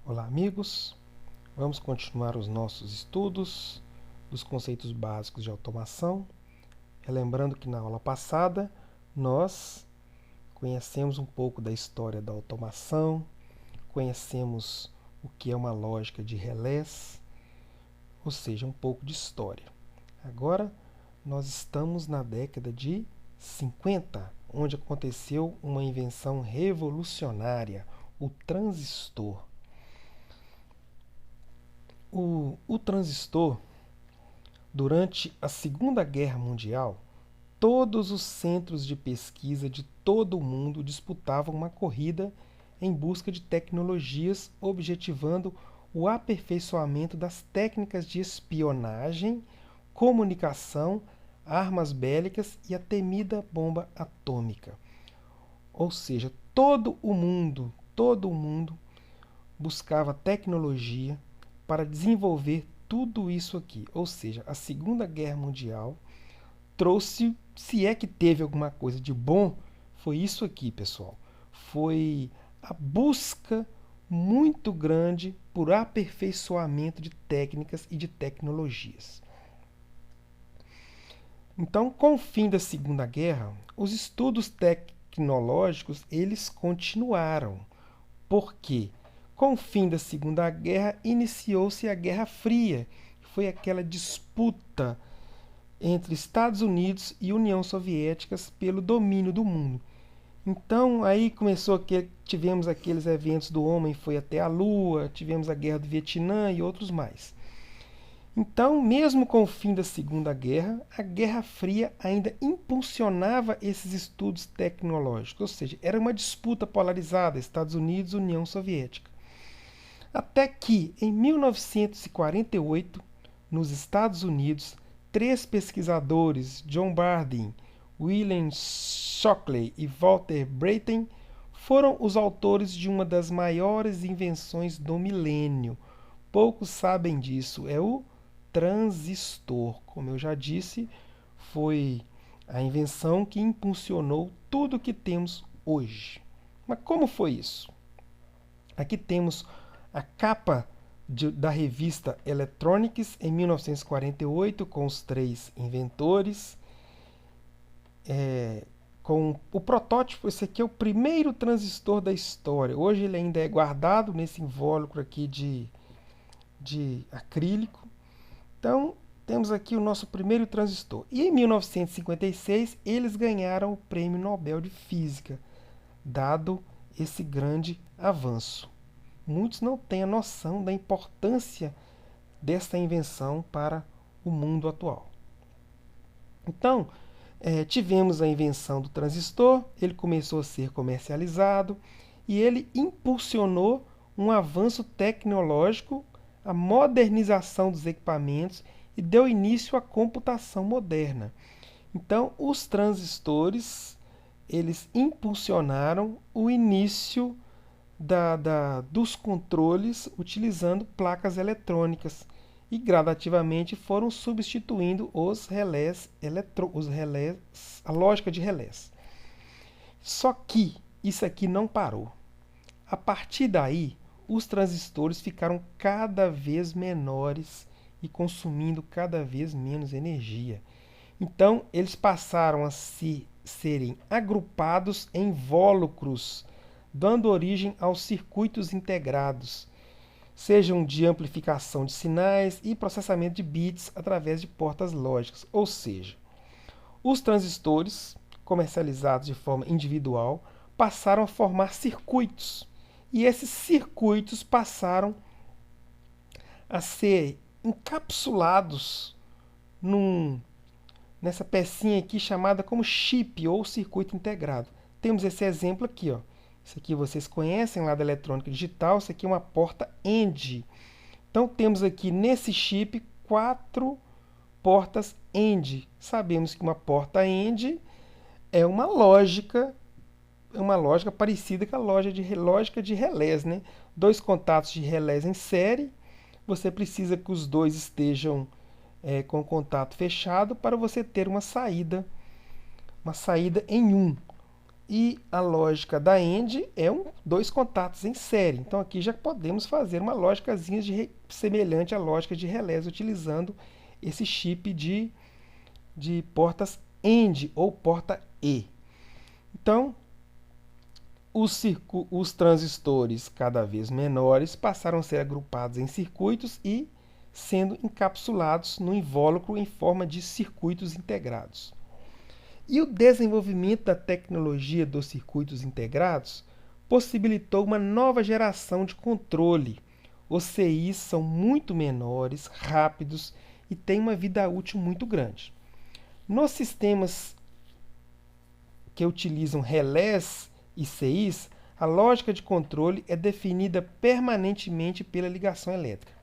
Olá, amigos. Vamos continuar os nossos estudos dos conceitos básicos de automação. Relembrando que na aula passada nós conhecemos um pouco da história da automação, conhecemos o que é uma lógica de relés, ou seja, um pouco de história. Agora nós estamos na década de 50, onde aconteceu uma invenção revolucionária, o transistor. O transistor, durante a Segunda Guerra Mundial, todos os centros de pesquisa de todo o mundo disputavam uma corrida em busca de tecnologias, objetivando o aperfeiçoamento das técnicas de espionagem, comunicação, armas bélicas e a temida bomba atômica. Ou seja, todo o mundo buscava tecnologia para desenvolver tudo isso aqui. Ou seja, a Segunda Guerra Mundial trouxe, se é que teve alguma coisa de bom, foi isso aqui, pessoal. Foi a busca muito grande por aperfeiçoamento de técnicas e de tecnologias. Então, com o fim da Segunda Guerra, os estudos tecnológicos eles continuaram. Por quê? Com o fim da Segunda Guerra, iniciou-se a Guerra Fria, que foi aquela disputa entre Estados Unidos e União Soviética pelo domínio do mundo. Então, aí tivemos aqueles eventos do homem foi até a Lua, tivemos a Guerra do Vietnã e outros mais. Então, mesmo com o fim da Segunda Guerra, a Guerra Fria ainda impulsionava esses estudos tecnológicos, ou seja, era uma disputa polarizada, Estados Unidos e União Soviética. Até que, em 1948, nos Estados Unidos, 3 pesquisadores, John Bardeen, William Shockley e Walter Brattain, foram os autores de uma das maiores invenções do milênio. Poucos sabem disso, é o transistor. Como eu já disse, foi a invenção que impulsionou tudo o que temos hoje. Mas como foi isso? Aqui temos a capa da revista Electronics em 1948, com os 3 inventores. Com o protótipo, esse aqui é o primeiro transistor da história. Hoje ele ainda é guardado nesse invólucro aqui de acrílico. Então, temos aqui o nosso primeiro transistor. E em 1956, eles ganharam o Prêmio Nobel de Física, dado esse grande avanço. Muitos não têm a noção da importância desta invenção para o mundo atual. Então, tivemos a invenção do transistor, ele começou a ser comercializado e ele impulsionou um avanço tecnológico, a modernização dos equipamentos e deu início à computação moderna. Então, os transistores eles impulsionaram o início dos controles utilizando placas eletrônicas e gradativamente foram substituindo os relés, a lógica de relés. Só que isso aqui não parou. A partir daí, os transistores ficaram cada vez menores e consumindo cada vez menos energia. Então, eles passaram a serem agrupados em invólucros, dando origem aos circuitos integrados, sejam de amplificação de sinais e processamento de bits através de portas lógicas. Ou seja, os transistores, comercializados de forma individual, passaram a formar circuitos. E esses circuitos passaram a ser encapsulados nessa pecinha aqui chamada como chip ou circuito integrado. Temos esse exemplo aqui, ó. Isso aqui vocês conhecem lá da eletrônica digital, isso aqui é uma porta AND. Então temos aqui nesse chip 4 portas AND. Sabemos que uma porta AND é uma lógica parecida com a lógica de relés, né? 2 contatos de relés em série, você precisa que os 2 estejam com o contato fechado para você ter uma saída em 1. E a lógica da AND é dois contatos em série. Então aqui já podemos fazer uma lógicazinha semelhante à lógica de relés, utilizando esse chip de portas AND ou porta E. Então, os transistores cada vez menores passaram a ser agrupados em circuitos e sendo encapsulados no invólucro em forma de circuitos integrados. E o desenvolvimento da tecnologia dos circuitos integrados possibilitou uma nova geração de controle. Os CIs são muito menores, rápidos e têm uma vida útil muito grande. Nos sistemas que utilizam relés e CIs, a lógica de controle é definida permanentemente pela ligação elétrica.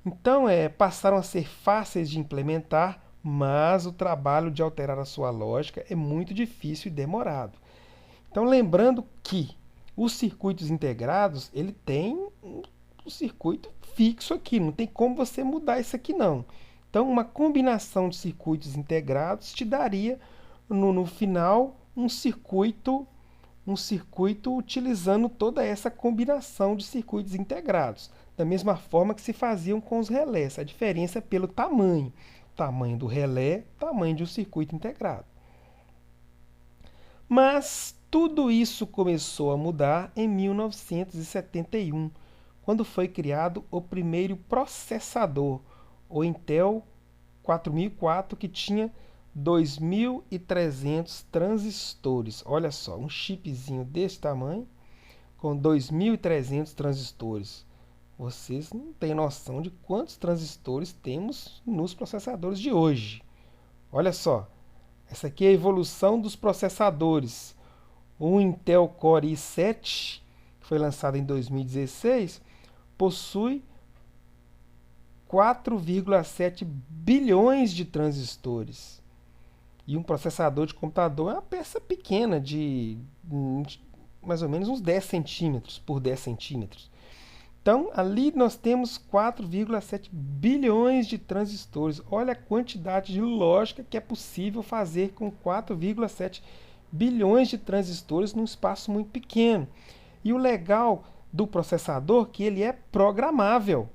Então, passaram a ser fáceis de implementar, mas o trabalho de alterar a sua lógica é muito difícil e demorado. Então, lembrando que os circuitos integrados, ele tem um circuito fixo aqui, não tem como você mudar isso aqui não. Então, uma combinação de circuitos integrados te daria, no final, um circuito utilizando toda essa combinação de circuitos integrados. Da mesma forma que se faziam com os relés. A diferença é pelo tamanho. Tamanho do relé, tamanho de um circuito integrado. Mas tudo isso começou a mudar em 1971, quando foi criado o primeiro processador, o Intel 4004, que tinha 2.300 transistores. Olha só, um chipzinho desse tamanho com 2.300 transistores. Vocês não têm noção de quantos transistores temos nos processadores de hoje. Olha só, essa aqui é a evolução dos processadores. O Intel Core i7, que foi lançado em 2016, possui 4,7 bilhões de transistores. E um processador de computador é uma peça pequena, de mais ou menos uns 10 centímetros por 10 centímetros. Então, ali nós temos 4,7 bilhões de transistores. Olha a quantidade de lógica que é possível fazer com 4,7 bilhões de transistores num espaço muito pequeno. E o legal do processador é que ele é programável.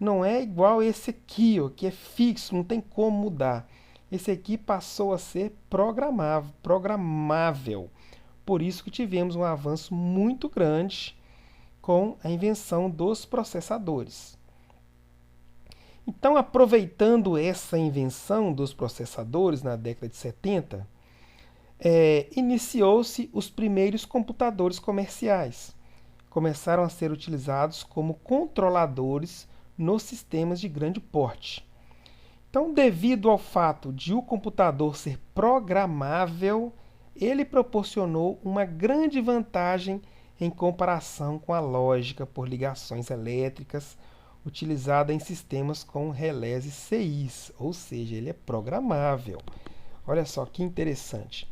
Não é igual esse aqui, ó, que é fixo, não tem como mudar. Esse aqui passou a ser programável. Por isso que tivemos um avanço muito grande com a invenção dos processadores. Então, aproveitando essa invenção dos processadores na década de 70, iniciou-se os primeiros computadores comerciais. Começaram a ser utilizados como controladores nos sistemas de grande porte. Então, devido ao fato de o computador ser programável, ele proporcionou uma grande vantagem em comparação com a lógica por ligações elétricas utilizada em sistemas com relés e CIs, ou seja, ele é programável. Olha só que interessante.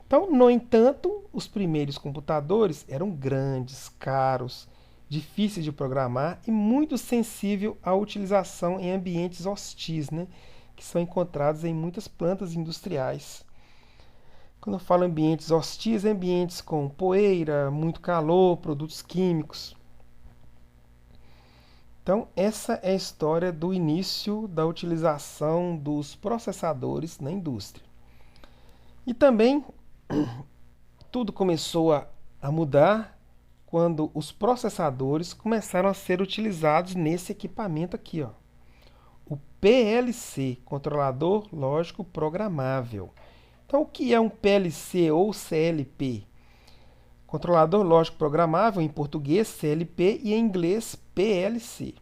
Então, no entanto, os primeiros computadores eram grandes, caros, difíceis de programar e muito sensível à utilização em ambientes hostis, né, que são encontrados em muitas plantas industriais. Quando eu falo ambientes hostis, ambientes com poeira, muito calor, produtos químicos. Então, essa é a história do início da utilização dos processadores na indústria. E também tudo começou a mudar quando os processadores começaram a ser utilizados nesse equipamento aqui, ó. O PLC, Controlador Lógico Programável. Então, o que é um PLC ou CLP? Controlador Lógico Programável, em português CLP e em inglês PLC.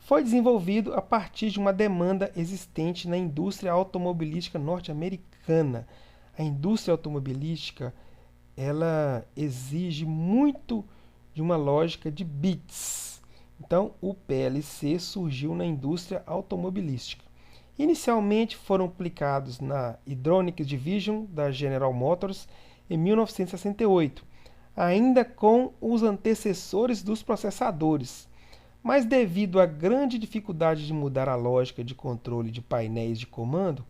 Foi desenvolvido a partir de uma demanda existente na indústria automobilística norte-americana. A indústria automobilística, ela exige muito de uma lógica de bits. Então, o PLC surgiu na indústria automobilística. Inicialmente foram aplicados na Hydronic Division da General Motors em 1968, ainda com os antecessores dos processadores. Mas devido à grande dificuldade de mudar a lógica de controle de painéis de comando,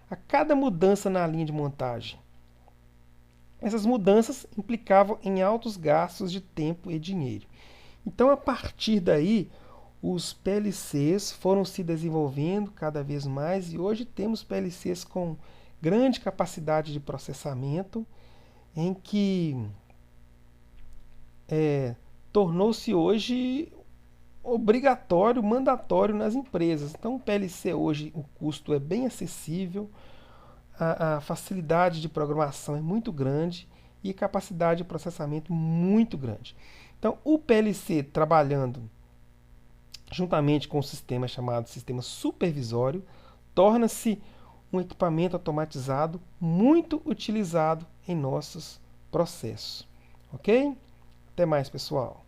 a cada mudança na linha de montagem essas mudanças implicavam em altos gastos de tempo e dinheiro. Então, a partir daí, os PLCs foram se desenvolvendo cada vez mais e hoje temos PLCs com grande capacidade de processamento, em que tornou-se hoje obrigatório, mandatório nas empresas. Então, o PLC hoje, o custo é bem acessível, a facilidade de programação é muito grande e a capacidade de processamento muito grande. Então, o PLC trabalhando juntamente com o sistema chamado sistema supervisório, torna-se um equipamento automatizado muito utilizado em nossos processos. Ok? Até mais, pessoal.